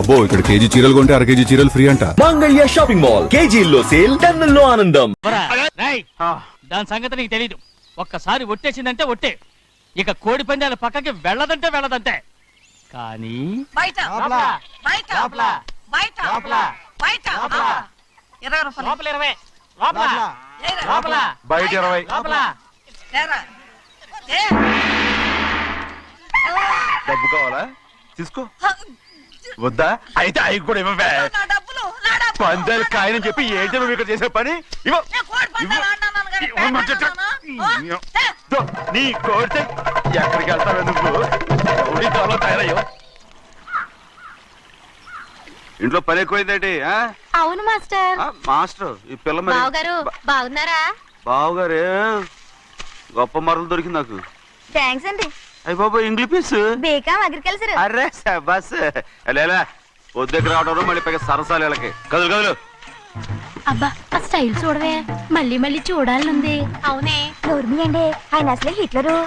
అబ్బో ఇక్కడ కేజీ చీరలు కొంటే అర కేజీ చీరలు ఫ్రీ అంట. మంగళ్య షాపింగ్ మాల్, కేజీల్లో సేల్, టన్నుల్లో ఆనందం. దాని సంగతి నీకు తెలీదు. ఒక్కసారి ఒట్టేసిందంటే ఒట్టే, ఇక కోడి పందాల పక్కకి వెళ్ళదంటే వెళ్ళదంటే. కానీ బయట బయట బయట బయట 20 రూపాయలు లోపల 20, లోపల బయట 20, లేరా? డబ్బు కావాలా? తీసుకో. వద్దా? అయితే అవి కూడా ఇవ్వవే. నా డబ్బులు పందాలు కాయని చెప్పి ఏంటి నువ్వు ఇక్కడ చేసే పని? నీ కోడితే ఎక్కడికి వెళ్తావే నువ్వు? తయారయ్యో. ఇంట్లో పని ఎక్కువైందేంటి? అవును మాస్టర్. మాస్టర్ ఈ పిల్ల బావగారు బాగున్నారా? బావగారే గొప్ప మరలు దొరికింది నాకు. థ్యాంక్స్ అండి. అయ్యి బాబు ఇంగ్లీష్ బీకామ్ అగ్రికల్చర్. అరే బస్ లేలా పొద్దుకు రావడం మళ్ళీ పైగా సరసాలు వీళ్ళకి. కదులు కదులు. అబ్బా ఆ స్టైల్ చూడవే, మళ్ళీ మళ్ళీ చూడాలనుంది. అవునే నోర్మి అండి, ఆయన అసలే హిట్లరు.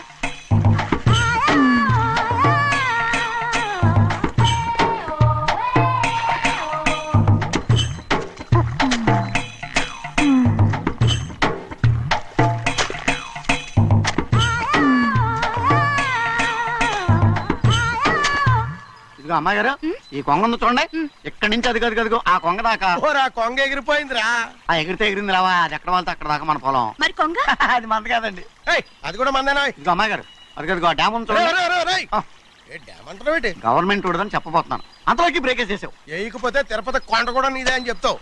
అమ్మాయి గారు ఈ కొంగ ఉంది చూడండి, ఇక్కడి నుంచి అది గదిగో ఆ కొంగ దాకా. కొంగ ఎగిరిపోయిందిరా. ఆ ఎగిరితే ఎగిరింది రావా, అది ఎక్కడ వాళ్ళతో అక్కడ దాకా మన పొలం. మరి కొంగ అది మంద కాదండి. అది కూడా మందేనా? ఇదిగో అమ్మాయి గారు అది గదిగో డ్యామ్ ఉంది చూడండి. గవర్నమెంట్ ఉండదని చెప్పబోతున్నాను, అంతలోకి బ్రేక్ చేసావు. వేయకపోతే తిరుపతి కొండ కూడా నీదే అని చెప్తావు.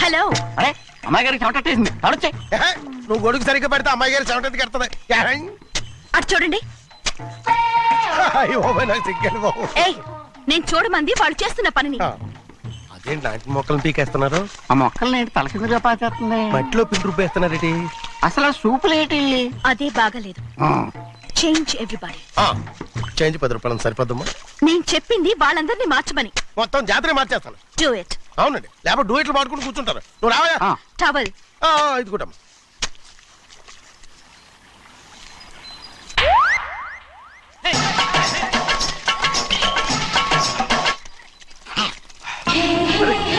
హలో. అరే అమ్మాయి గారికి చెమటేసింది, తడొచ్చే. నువ్వు గొడుగు సరిగ్గా పెడితే అమ్మాయి గారి చెమటెత్తి కడుతుంది. అటు చూడండి. నాకు సిగ్గాను బాబు. నేను చూడమంది వాళ్ళు చేస్తున్న పనిని. అదేంటి నాటి మొక్కలను పీకేస్తున్నారు? ఆ మొక్కల్ని ఏంటి తల కిందగా పాచేస్తుంది? మట్టిలో పిండి రుబ్బేస్తున్నారేటి? అసలు సూపులేటి? అదే బాగలేదు. Change everybody. చేంజ్ 10 రూపాయలు సరిపోద్దమ్మా. నేను చెప్పింది వాళ్ళందరినీ మార్చమని. మొత్తం జాతర మార్చేస్తాను. Do it. అవునండి, లేకపోతే డూయిట్లు పాడుకుంటూ కూర్చుంటారు. నువ్వు రావా? టవల్ ఇది కూడా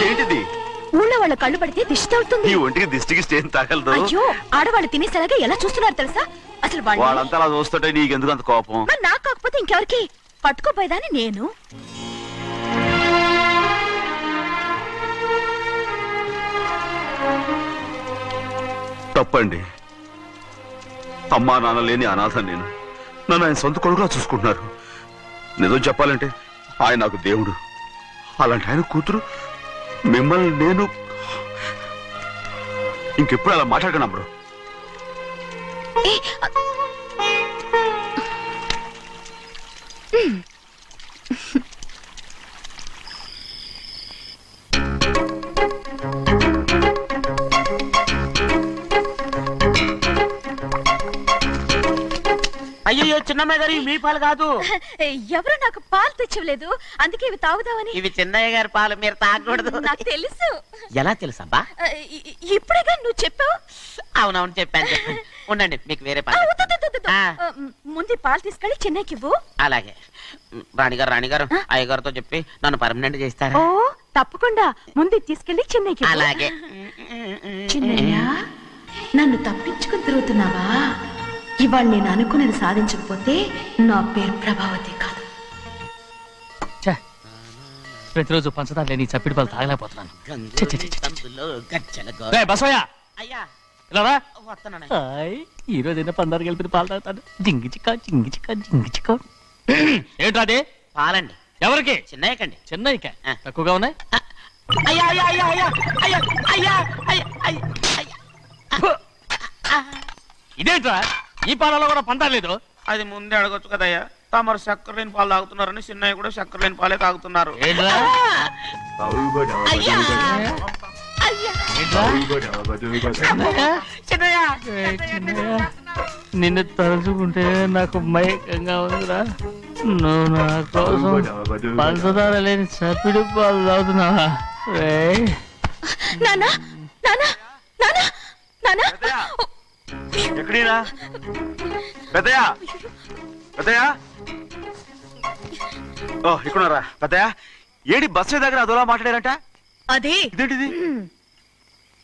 ఏంటిది? ఊళ్ళో వాళ్ళ కళ్ళు పడితే దిష్టి తగులుతుంది. ఈ ఒంటికి దిష్టికి స్టేన్ తగలదు. అయ్యో, ఆడవాళ్ళు తినేసరిగా ఎలా చూస్తున్నారు తెలుసా? అసలు వాళ్ళంతా అలా చూస్తుంటే నీకెందుకు అంత కోపం? మరి నాకు కాకపోతే ఇంకెవరికి? పట్టుకోపోయేదాన్ని నేను. తప్పండి. అమ్మా నాన్న లేని అనాథ నేను. నన్ను ఆయన సొంత కొడుకులా చూసుకుంటున్నారు. నిజం చెప్పాలంటే ఆయన నాకు దేవుడు. అలాంటి ఆయన కూతురు మిమ్మల్ని నేను ఇంకెప్పుడు అలా మాట్లాడగలను అమ్మరు. అయ్యో చిన్నమ్మాయి గారు మీ పాలు కాదు. ఎవరు నాకు పాలు తెచ్చలేదు, అందుకే ఇవి తాగుదామని. ఇవి చిన్నయ్య గారి పాలు, మీరు తాగకూడదు. నాకు తెలుసు. ఎలా తెలుసబ్బా? ఇప్పుడేగా నువ్వు చెప్పావు. అవునవును చెప్పాను. ఉండండి, మీకు వేరే పాలు. ముందు పాలు తీసుకెళ్ళి చెన్నైకి ఇవ్వు. అలాగే. రాణిగారు అయ్యగారితో చెప్పి నన్ను పర్మనెంట్ చేస్తారా? ఓ తప్పకుండా, ముందు తీసుకెళ్ళి చెన్నైకి. అలాగే. చిన్నయ్య, నన్ను తప్పించుకుని తిరుగుతున్నావా? ఇవాళ నేను అనుకున్నది సాధించకపోతే నా పేరు ప్రభావతి కాదు. ప్రతిరోజు పంచదార లేని చప్పిడి పాలు తాగలేకపోతున్నాను. ఈ రోజైనా పందారు కలిపి పాలు తాగుతాను. జింగి చిక్క జింగి చిక్క జింగి చిక్క. ఏంట్రా అదే? పాలండి. ఎవరికి? చిన్నయ్యకండి. చిన్నయ్యక తక్కువగా ఉన్నాయి. ఇదేంట్రా, ఈ పాలలో కూడా పందాలేదు? అది ముందే అడగొచ్చు కదయ్యా. తమరు చక్కెర లేని పాలు తాగుతున్నారని చిన్నయ్య కూడా చక్కెర లేని పాలే తాగుతున్నారు. ఏంట్రా? ఏయ్, చిన్నయ్య, నిన్ను తలుచుకుంటే నాకు మైకంగా ఉందిరా. నువ్వు నా కోసం పంచదార లేని చప్పిడి పాలు తాగుతున్నావా? రేయ్. నానా నానా నానా నానా ఎక్కడీరా పెద్దయ్యా పెద్దయ్యా ఓ ఇక్కడున్నారా పెద్దయ్యా ఏడి బస్సు దగ్గర అదోలా మాట్లాడారంట అది ఇదేంటిది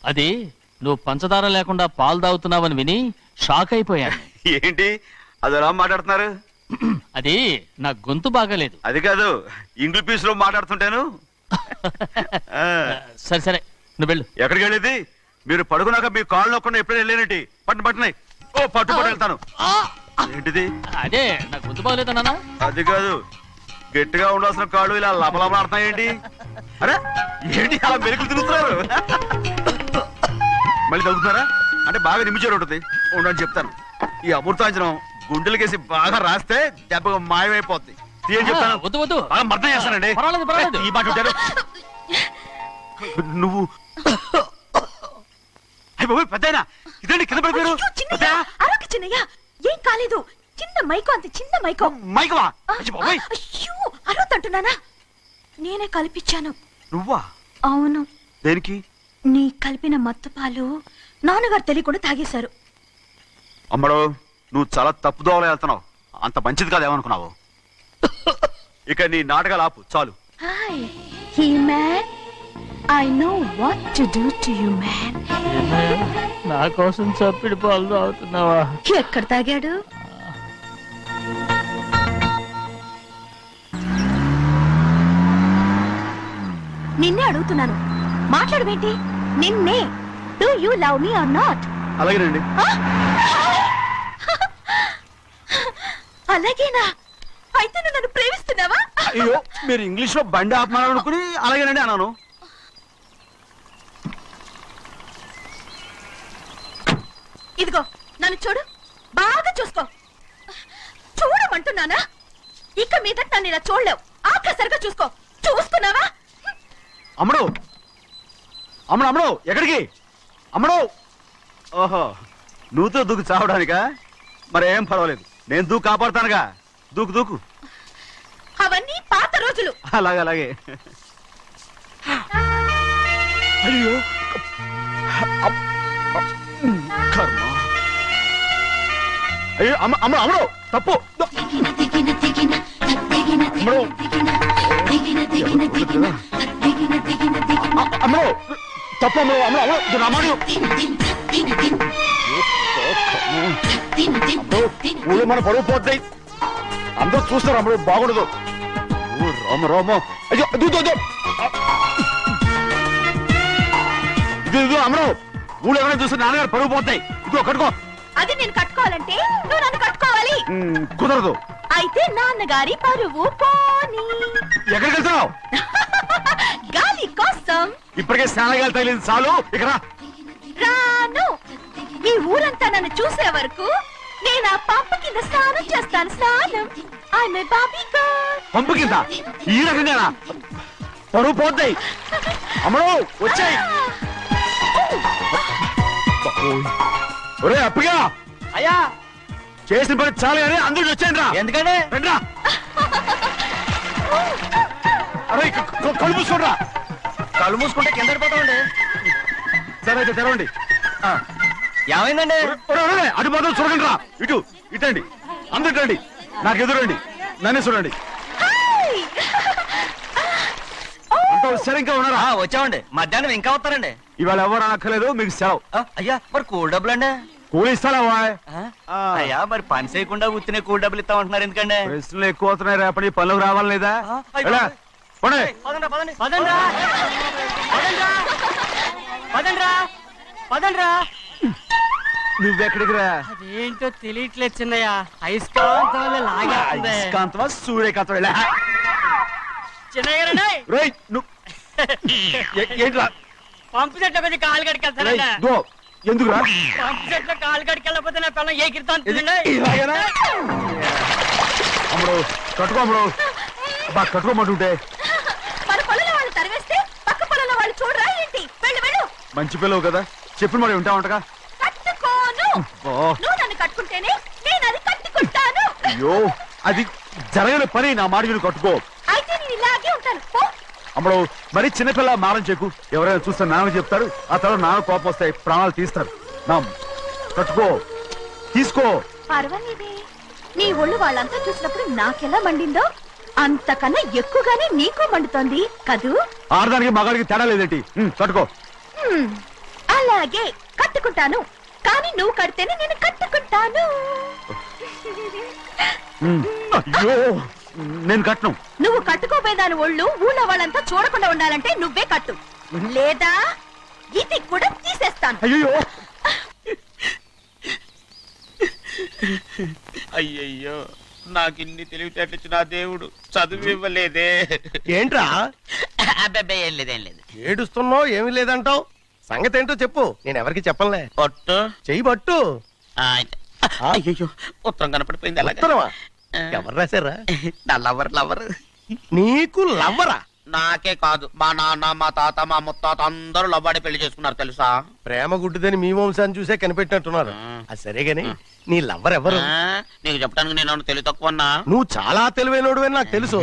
అది నువ్వు పంచదార లేకుండా పాలు తాగుతున్నావని విని షాక్ అయిపోయాను. ఏంటి అదోలా మాట్లాడుతున్నారు అది నా గొంతు బాగాలేదు. అది కాదు ఇంగ్లీష్ పీస్ లో మాట్లాడుతుంటాను ఆ, సరే సరే నువ్వు వెళ్ళు. ఎక్కడికి వెళ్ళేది మీరు పడుకున్నాక మీ కాళ్ళు నొక్కకుండా ఎప్పుడైనా వెళ్ళేనంటి పట్టునాయి ఓ పట్టు వెళ్తాను ఏంటిది అదే నా గొంతు బాగలేదా నాన్న? అది కాదు గట్టిగా ఉండాల్సిన కాళ్ళు ఇలా లపలపలాడుతున్నాయేంటి అరే ఏంటి అలా మెరుకులు తిరుగుతున్నారు మళ్ళీ తగ్గుతున్నారా అంటే బాగా నిమిషాలు ఉంటుంది ఉండని చెప్తాను ఈ అమృతాంజనం గుండెలకేసి బాగా రాస్తే దెబ్బగా మాయమైపోద్ది ఏం చెప్తాను వద్దు వద్దు, బాగా మర్దం చేస్తానండి పర్వాలేదు పర్వాలేదు. ఈ మాట ఉంటారు నువ్వు అయ్య బాబోయ్ పెద్దయినా ఇదండి కింద పడిపోయారు అయ్యో, చిన్నయ్య, అరొక చిన్నయ్య, ఏం కాలేదు. చిన్న మైకో, అంత చిన్న మైకో. మైకవా అయ్య బాబోయ్ అయ్యో అరవద్దంటున్నానా? నేనే కల్పించాను. నువ్వా అవును, దేనికి నీ కలిపిన మత్తు పాలు నాన్నగారు తెలియకుండా తాగేశారు. అమ్మడు నువ్వు చాలా తప్పుదోవలో వెళ్తున్నావు అంత మంచిది కాదు ఏమనుకున్నావు ఇక నీ నాటకాలు ఆపు చాలు hi he man, I know what to do to you man. Chinnayya, నా కోసం చప్పిడి పాలు తాగుతున్నావా? ఎక్కడ తాగాడు? నిన్నే అడుగుతున్నాను, మాట్లాడవేంటి? నిన్నే. Do you love me or not? అలాగేనండి అలాగేనా? అయితే నువ్వు నన్ను ప్రేమిస్తున్నావా? అయ్యో మీరు ఇంగ్లీష్ లో బండి ఆపమాలనుకుని అలాగేనండి అన్నాను ఇదిగో నన్ను చూడు, బాగా చూసుకో. చూడమంటున్నానా? ఇక మీద నన్ను ఇలా చూడలేవు. ఆఖసరిగా చూసుకో. చూస్తున్నావా? అమ్మడు అమ్మడు అమ్మడు ఎక్కడికి అమ్మడు ఓహో నువ్వుతో దూకు చావడానికా మరేం పర్వాలేదు నేను దూకు కాపాడుతానుగా దూకు దూకు అవన్నీ పాత రోజులు. అలాగే అలాగే అయ్యో కర్మ అయ్యో అమ్మ అమ్మ అమ్మడు తప్పు అమ్మడు అమ్మడు తప్పు అమ్మడు అమ్మడు అమ్మడు రమ్మడు ఊళ్ళో మన పరువు పోతాయి అందరూ చూస్తారు అమ్మడు బాగుండదు రామ రామ అయ్యో ఇది అమ్మడు ఊళ్ళో ఎవరైనా చూస్తే నాన్నగారు పరువు పోతాయి ఇదిగో కట్టుకో అది నేను కట్టుకోవాలంటే నువ్వు నన్ను కట్టుకోవాలి. కుదరదు అయితే నాన్నగారి పరువు పోనీ. ఎక్కడికి వెళ్తున్నావు గాలి కోసం. ఇప్పటికే స్నానగాలు తగిలింది చాలు ఇక్కడ రాను. ఈ ఊరంతా నన్ను చూసే వరకు నేను ఆ పంప కింద స్నానం చేస్తాను. స్నానం. ఐఎమ్ ఏ బాబీ గర్ల్. పంపు కింద ఈ రకంగా పరువు పోతాయి అమ్మడు వచ్చాయి ఒరే అప్పగా అయ్యా చేసిన పని చాలు కానీ అందరికి వచ్చాను రా ఎందుకంటే రండ్రా అరే కళ్ళు మూసుకోండి కళ్ళు మూసుకుంటే కింద పడిపోతామండి. సరే అయితే తెరవండి ఏమైందండి? అటు మాత్రం చూడండి రా ఇటు ఇటండి అందరు ఇటండి నాకు ఎదురండి నన్నే చూడండి అంత సరే ఇంకా ఉన్నారా వచ్చామండి. మధ్యాహ్నం ఇంకా వస్తారండి. ఇవాళ ఎవరు అనక్కర్లేదు మీకు సెలవు అయ్యా మరి కూల్ డబ్బులు అండి? కూలి ఇస్తారా అయ్యా మరి పని చేయకుండా ఉత్తినే కూల్ డబ్బులు ఇస్తామంటున్నారు ఎందుకండి? ప్రశ్నలు ఎక్కువ అవుతున్నాయి రేపటి పనులకు రావాలి లేదా ఎలా? పోనీ. నువ్వెక్కడికి రా అదేంటో తెలియట్లేదు చిన్నయ్య. అయస్కాంతం వల్ల లాగేస్తుంది. అయస్కాంతమా సూర్యకాంతం ఎలా? చిన్నయ్య రేయ్, నువ్వు ఏంట్రా పంపు చెట్ల కొంచెం కాలు రేయ్, కడికెళ్తానండి. దో, ఎందుకురా పంపు చెట్ల కాలు కడికెళ్ళకపోతే నా పిల్లలు ఏ కిర్తాను ఇలాగేనా? అమ్మడు కట్టుకో అమ్మడు బా కట్టుకోమంటుంటే మన పొలంలో వాళ్ళు తరివేస్తే పక్క పొలంలో వాళ్ళు చూడరా ఏంటి? వెళ్ళు వెళ్ళు. మంచి పిల్లవు కదా చెప్పిన మరి ఉంటా ఉంటగా. కట్టుకోను. నువ్వు నన్ను కట్టుకుంటేనే నేను అది కట్టుకుంటాను. అయ్యో అది జరగని పని, నా మాట విని కట్టుకో. అయితే నేను ఇలాగే ఉంటాను. పో. అమ్మడు మరి చిన్నపిల్ల మారం చెక్కు, ఎవరైనా చూస్తే నాన్న చెప్తారు, ఆ తర్వాత నాన్న కోపం వస్తాయి, ప్రాణాలు తీస్తారు. నా కట్టుకో, తీసుకో. పర్వాలేదే, నీ ఒళ్ళు వాళ్ళంతా చూసినప్పుడు నాకెలా మండిందో అంతకన్నా ఎక్కువగానే నీకు మండుతోంది కదూ. ఆడదానికి మగాడికి తేడా లేదేంటి? కట్టుకో. అలాగే కట్టుకుంటాను, కానీ నువ్వు కడితేనే నేను కట్టుకుంటాను. అయ్యో నేను కట్టను. నువ్వు కట్టుకోపోయేదాని ఒళ్ళు ఊళ్ళో వాళ్ళంతా చూడకుండా ఉండాలంటే నువ్వే కట్టు, లేదా ఇది కూడా తీసేస్తాను. అయ్యో అయ్యయ్యో, నాకు ఇన్ని తెలివితేటలు ఇచ్చిన ఆ దేవుడు చదువు ఇవ్వలేదే. ఏంట్రా అబ్బాయి ఏం లేదు, ఏం లేదు. ఏడుస్తున్నావు? ఏమీ లేదంటావు. సంగతి ఏంటో చెప్పు, నేను ఎవరికి చెప్పనులే. ఒట్టు. చెయ్యి పట్టు. అయ్యో, ఉత్తరం కనపడిపోయింది. అలాగే ఉత్తరమా? ఎవరు రాశారా? నా లవర్ లవర్. నీకు లవ్వరా? నాకే కాదు, మా నాన్న, మా తాత, మా ముత్తాత అందరూ లవ్వాడి పెళ్లి చేసుకున్నారు తెలుసా. ప్రేమ గుడ్డిదని మీ వంశాన్ని చూసే కనిపెట్టినట్టున్నారు. అది సరే గాని నీ లవ్వర్ ఎవరు? నీకు చెప్పడానికి నేను తెలివి తక్కువన్నా. నువ్వు చాలా తెలివైనడు అని నాకు తెలుసు.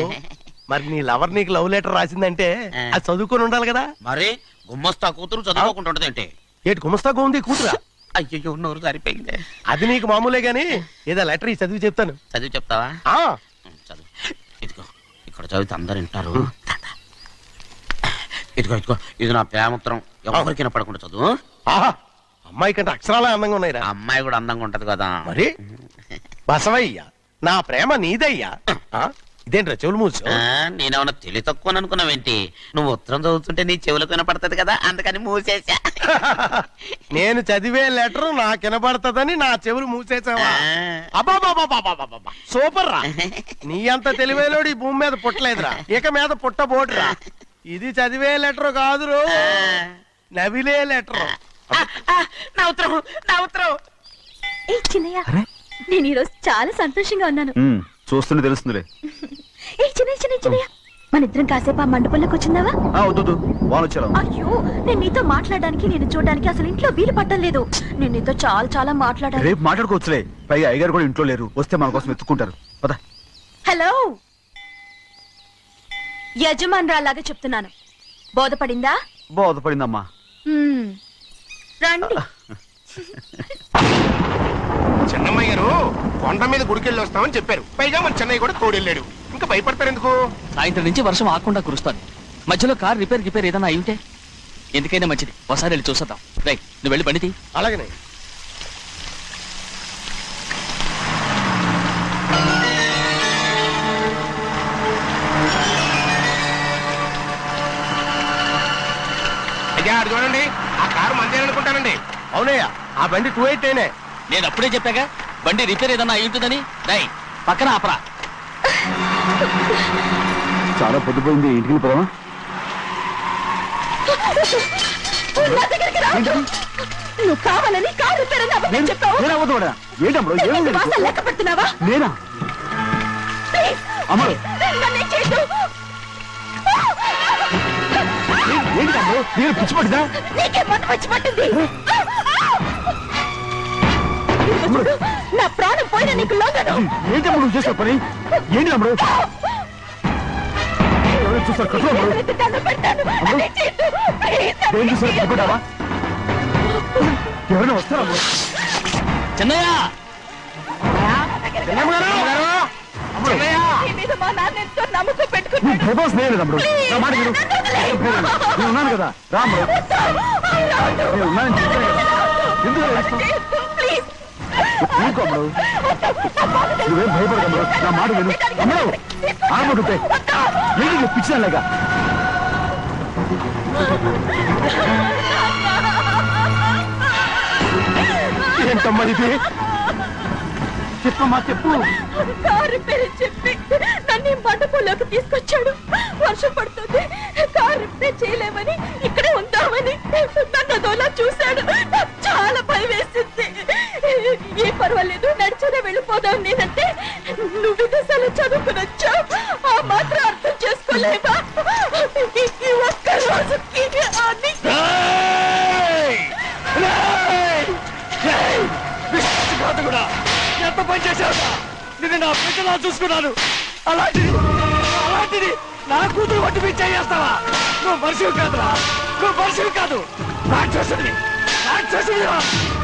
మరి నీ లవర్ నీకు లవ్ లెటర్ రాసిందంటే అది చదువుకొని ఉండాలి కదా. మరి గుమ్మస్తా కూతురు చదువుకోకుండా ఉంటదేంటి? ఏటి గుమస్తాగా ఉంది కూతురా? అయ్యో, నోరు సరిపోయింది. అది నీకు మామూలే గాని ఏదో లెటర్ ఈ చదివి చెప్తాను. చదివి చెప్తావా? ఆ చదువు. ఇదిగో ఇక్కడ చదివితే అందరు వింటారు. ఇదిగో ఇదిగో, ఇది నా ప్రేమోత్తరం. ఎవరికి పడకుండా చదువు. ఆహా, అమ్మాయి కంటే అక్షరాలే అందంగా ఉన్నాయిరా. అమ్మాయి కూడా అందంగా ఉంటది కదా. మరి బసవయ్య, నా ప్రేమ నీదయ్యా. ఇదేంట్రా చెవులు మూసు? నేనేమన్నా తెలివి తక్కువ అనుకున్నావేంటి? నువ్వు ఉత్తరం చదువుతుంటే నీ చెవులకు వినపడుతుంది కదా, అందుకని మూసేసా. నేను చదివే లెటర్ నాకు వినపడుతుందని నా చెవులు మూసేసావా? అబ్బాబాబాబాబాబాబా, సూపర్ రా. నీ అంత తెలివేలోడు ఈ భూమి మీద పుట్టలేదురా, ఇక మీద పుట్టబోడురా. ఇది చదివే లెటర్ కాదురు, నవిలే లెటర్. నా ఉత్తరం, నా ఉత్తరం. ఏ చిన్నయ్య, నేను ఈరోజు చాలా సంతోషంగా ఉన్నాను. చూస్తుంటే తెలుస్తుందిలే. ఏ చిన్నయ్య, మన ఇద్దరం కాసేపు ఆ మండపంలోకి వచ్చిందావా? వద్దు, వాళ్ళు వచ్చారు. అయ్యో, నేను నీతో మాట్లాడడానికి, నేను చూడడానికి అసలు ఇంట్లో వీలు పట్టలేదు. నేను నీతో చాలా చాలా మాట్లాడాలి. రేపు మాట్లాడుకోవచ్చులే, పైగా అయ్యగారు కూడా ఇంట్లో లేరు, వస్తే మన కోసం ఎత్తుకుంటారు. పద. హలో, యజమానురాలాగా చెప్తున్నాను, బోధపడిందా? బోధపడిందమ్మా. రండి. చెన్నమ్మ గారు కొండ మీద గుడికెళ్ళి వస్తామని చెప్పారు. పైగా మన చెన్నయ్య కూడా తోడెళ్ళాడు. ఇంకా భయపడతారు ఎందుకు? సాయంత్రం నుంచి వర్షం ఆకుండా కురుస్తాను. మధ్యలో కార్ రిపేర్ ఏదైనా అయి ఉంటే ఎందుకైనా మంచిది, ఒకసారి వెళ్ళి చూసేద్దాం. రైట్, నువ్వు వెళ్ళి బండి తీ. అలాగనే. అయ్యా, అది చూడండి, ఆ కారు మందే అనుకుంటానండి. అవునయ్యా, ఆ బండి 288. నేను అప్పుడే చెప్పాగా బండి రిపేర్ ఏదైనా అయి ఉంటుందని. రై, పక్కన ఆపరా. చాలా పొద్దుపోయింది, ఇంటికి పోదామా? నువ్వు కావాలని కారు రిపేర్ అని అబద్ధం చెప్పావు. లెక్క పెడుతున్నావా? నేనా? అమ్మడు నన్నేం చేయొద్దు. ఏంటి తమ్ముడు, నేను పిచ్చి పట్టిదా? నీకే మొట్ట పిచ్చి పట్టింది. నా ప్రాణం పోయిన నీకు లొంగను. ఏంటి అమ్ముడు నువ్వు చేసే పని? ఏంటి అమ్ముడు? చూస్తారు కట్టు అమ్ముడు. ఏం చూసారు కట్టుకుంటావా? ఎవరైనా వస్తారా? చిన్నయ్య, మా నాన్న ఎంతో నమ్మకం పెట్టుకున్నాడు. నేను ఉన్నాను కదా, రాముడు. నేను ఉన్నానని చెప్పాను కదా, ఎందుకు అమ్ముడు? నువ్వేం భయపడదు, నా మాట విను. అమ్ముడు ఆడమంటుంటే ఏంటి పిచ్చిదానిలాగా? ఏంటమ్మా ఇది? చెప్పమ్మా, చెప్పు. కారు పేరు చెప్పి నన్ను మండపంలోకి తీసుకొచ్చాడు. వర్షం పడుతుంది, కారు రిపేర్ చేయలేమని ఇక్కడే ఉందామని నన్ను అదోలా చూశాడు. నాకు చాలా భయం వేసింది. ఏ పర్వాలేదు, నడిచేదే వెళ్ళిపోదాం నేనంటే, నువ్వు విదేశాలు చదువుకుని వచ్చావు, ఆ మాత్రం అర్థం చేసుకోలేవా? ఈ ఒక్క రోజుకి బిడ్డలా చూసుకున్నాను. అలాంటిది నా కూతురు వడ్డీ మీద చేస్తావా? నువ్వు మనిషివి కాదురా, నువ్వు మనిషివి కాదు, రాక్షసుడివి.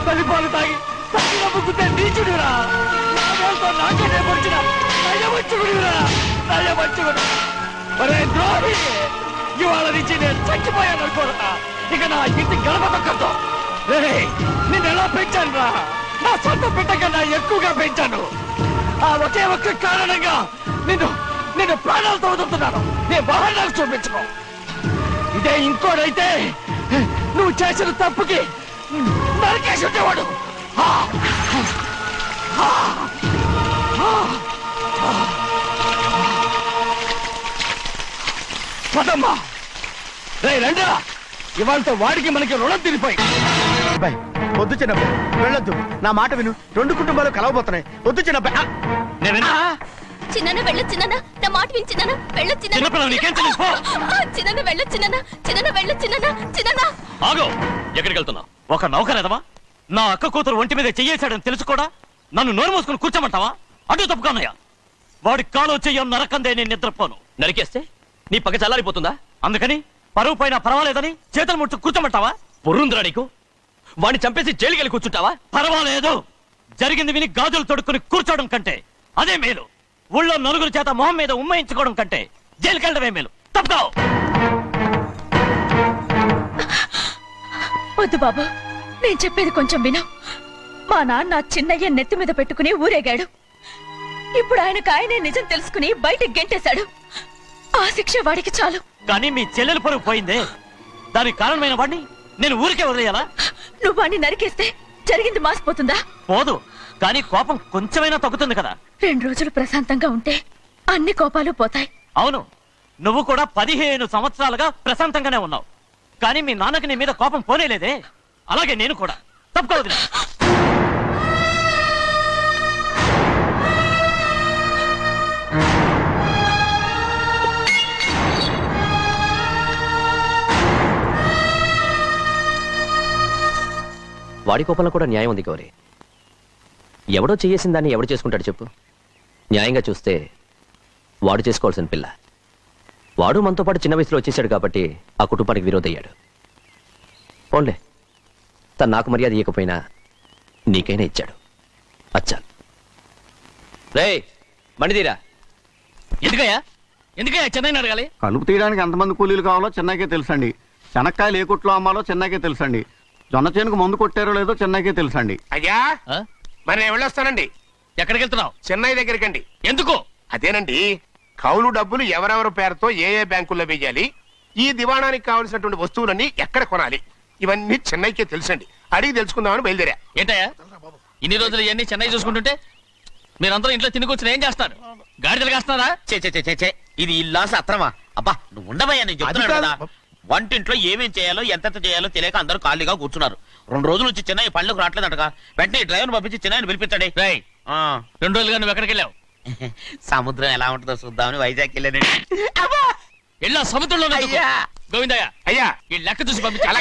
తల్లిపాలు తాగి తల్లి నమ్ముకుంటే నీచుడిరా. నాకే పొడిచిన నయవంచుకుడివిరా. ఒరే ద్రోహి, ఇవాళ నుంచి నేను చచ్చిపోయాను అనుకోరా. ఇక నా ఇంటి గడప తొక్కతో. నిన్ను ఎలా పెంచాను రా? నా సొంత బిడ్డ కన్నా ఎక్కువగా పెంచాను. ఆ ఒకే ఒక్క కారణంగా నిన్ను ప్రాణాలతో వదులుతున్నాను. నీ వాహనాలు చూపించుకో. ఇదే ఇంకోడైతే నువ్వు చేసిన తప్పుకి నరికేసి ఉండేవాడు. పదమ్మా, రే రండిరా. ఇవాళతో వాడికి మనకి రుణం తిరిగిపోయి. అబ్బాయి వద్దు చిన్నబ్బాయి, వెళ్ళొద్దు. నా మాట విను, 2 కుటుంబాలు కలవబోతున్నాయి. వద్దు చిన్నబ్బాయి. చిన్న వెళ్ళొచ్చినా నా మాట విని చిన్న వెళ్ళొచ్చినా చిన్న వెళ్ళొచ్చినా చిన్న వెళ్ళొచ్చినా చిన్న ఆగో, ఎక్కడికి వెళ్తున్నావు? ఒక నౌకరేదవా నా అక్క కూతురు ఒంటి మీద చెయ్యేశాడని తెలుసు కూడా నన్ను నోరు మూసుకుని కూర్చోమంటావా? అటు తప్పుకున్నాయా? వాడి కాలో చెయ్యం నరకందే నేను నిద్రపోను. నరికేస్తే నీ పగ చల్లారిపోతుందా? అందుకని పరువు పైన పర్వాలేదని చేతులు ముట్టు కూర్చోమంటావా? పొర్రుందిరా నీకు? వాడిని చంపేసి జైలుకెళ్ళి కూర్చుంటావా? పర్వాలేదు, జరిగింది విని గాజులు తొడుక్కుని కూర్చోవడం కంటే అదే మేలు. ఊళ్ళో నలుగురు చేత మొహం మీద ఉమ్మయించుకోవడం కంటే జైలుకెళ్ళడమే మేలు. తప్పుకో. వద్దు బాబు, నేను చెప్పేది కొంచెం విను. మా నాన్న చిన్నయ్య నెత్తి మీద పెట్టుకుని ఊరేగాడు. ఇప్పుడు ఆయనకు నిజం తెలుసుకుని బయటకు గెంటేశాడు. ఆ శిక్ష వాడికి చాలు. కానీ మీ చెల్లెలు పరువు పోయిందే, దానికి కారణమైన వాడిని నేను ఊరికే వదిలేయాలా? నువ్వు వాడిని నరికేస్తే జరిగింది మాసిపోతుందా? పోదు, కానీ కోపం కొంచెమైనా తగ్గుతుంది కదా. 2 రోజులు ప్రశాంతంగా ఉంటే అన్ని కోపాలు పోతాయి. అవును, నువ్వు కూడా 15 సంవత్సరాలుగా ప్రశాంతంగానే ఉన్నావు. కానీ మీ నాన్నకి నీ మీద కోపం పోనేలేదే. అలాగే నేను కూడా. తప్పుకోవద్దు. వాడి కోపంలో కూడా న్యాయం ఉంది గౌరీ. ఎవడో చేయేసిన దాన్ని ఎవడు చేసుకుంటాడు చెప్పు? న్యాయంగా చూస్తే వాడు చేసుకోవాల్సిన పిల్ల. వాడు మనతో పాటు చిన్న వయసులో వచ్చేసాడు కాబట్టి ఆ కుటుంబానికి విరోధయ్యాడు. పోన్లే, తను నాకు మర్యాద ఇవ్వకపోయినా నీకైనా ఇచ్చాడు. అచ్చా రే మణిదీరా. ఎందుకయ్యా చెన్నైని అడగాలి? కలుపు తీయడానికి ఎంతమంది కూలీలు కావాలో చెన్నైకే తెలుసండి. శనక్కాయలు ఏ కుట్లో అమ్మాలో చెన్నైకే తెలుసండి. జొన్న చేనుకు మందు కొట్టారో లేదో చెన్నైకే తెలుసండి. అయ్యా మరి నేను వెళ్ళొస్తానండి. ఎక్కడికి వెళ్తున్నావు? చెన్నై దగ్గరికండి. ఎందుకు? అదేనండి, కౌలు డబ్బులు ఎవరెవరి పేరుతో ఏ ఏ బ్యాంకుల్లో వేయాలి, ఈ దివాణానికి కావలసినటువంటి వస్తువులన్నీ ఎక్కడ కొనాలి, ఇవన్నీ చెన్నైకే తెలుసండి. అడిగి తెలుసుకుందామని బయలుదేరా. ఏంటయ్యా ఇన్ని రోజులు ఇవన్నీ చెన్నై చూసుకుంటుంటే మీరందరూ ఇంట్లో తిని కూర్చుని ఏం చేస్తారు? గాడిదలు కాస్తున్నారా? చే ఇది ఇల్లా సత్రమా? అబ్బా నువ్వు ఉండవయ్యా, నేను చెప్తున్నాను కదా. వంటింట్లో ఏమేం చేయాలో ఎంతెంత చేయాలో తెలియక అందరూ ఖాళీగా కూర్చున్నారు. 2 రోజులు నుంచి చెన్నై పళ్ళకు రావట్లేదంటగా. వెంటనే డ్రైవర్ పంపించి చెన్నైని పిలిపించండి. 2 రోజులుగా నువ్వు ఎక్కడికి వెళ్ళావు? సముద్రం ఎలా ఉంటుందో చూద్దామని వైజాగ్ వెళ్ళానండి. వెళ్ళా సముద్రంలో గోవిందయ్య. అయ్యా ఈ లెక్క చూసి పంపించాలి.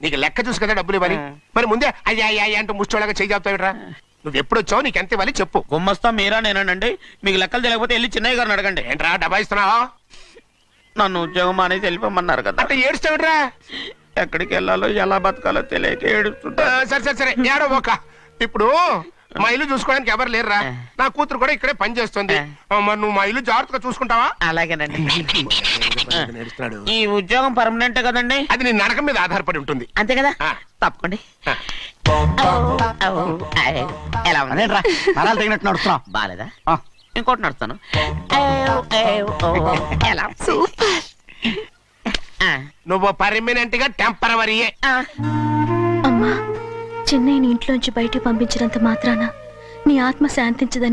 నీకు లెక్క చూసి కదా డబ్బులు ఇవ్వాలి. మరి ముందే అయ్యా అయ్యా అంటూ ముష్టోళ్ళగా చేయి చెప్తావిడ్రా. నువ్వు ఎప్పుడు వచ్చావు, నీకు ఎంత ఇవ్వాలి చెప్పు. గుమ్మస్తా మీరా నేనండి. మీకు లెక్కలు తెలియకపోతే వెళ్ళి చెన్నై గారిని అడగండి. ఏంట్రా డబ్బా ఇస్తున్నావా? నన్ను ఉద్యోగం అనేది వెళ్ళిపోమన్నారు కదా. అంటే ఏడుస్తావిడ్రా? ఎక్కడికి వెళ్ళాలో ఎలా బతకాలో తెలియక ఏడుస్తుంటా. సరే ఏడో ఒక. ఇప్పుడు మా ఇల్లు చూసుకోవడానికి ఎవరు లేరురా. నా కూతురు కూడా ఇక్కడే పని చేస్తుంది. మరి నువ్వు మా ఇల్లు జాగ్రత్తగా చూసుకుంటావా? అలాగేనండి. ఈ ఉద్యోగం పర్మనెంట్ కదండి? అది నీ నరకం మీద ఆధారపడి ఉంటుంది. అంతే కదా, తప్పకండి. ఎలా అదేంట్రా నరాలు తగినట్టు నడుస్తున్నావు? బాలేదా? ఇంకోటి నడుస్తాను. ఎలా? నువ్వు పర్మనెంట్ గా టెంపరవరీయే. అమ్మా, చెన్నైని ఇంట్లోంచి బయటికి పంపించినంత మాత్రాన నీ ఆత్మ శాంతించదని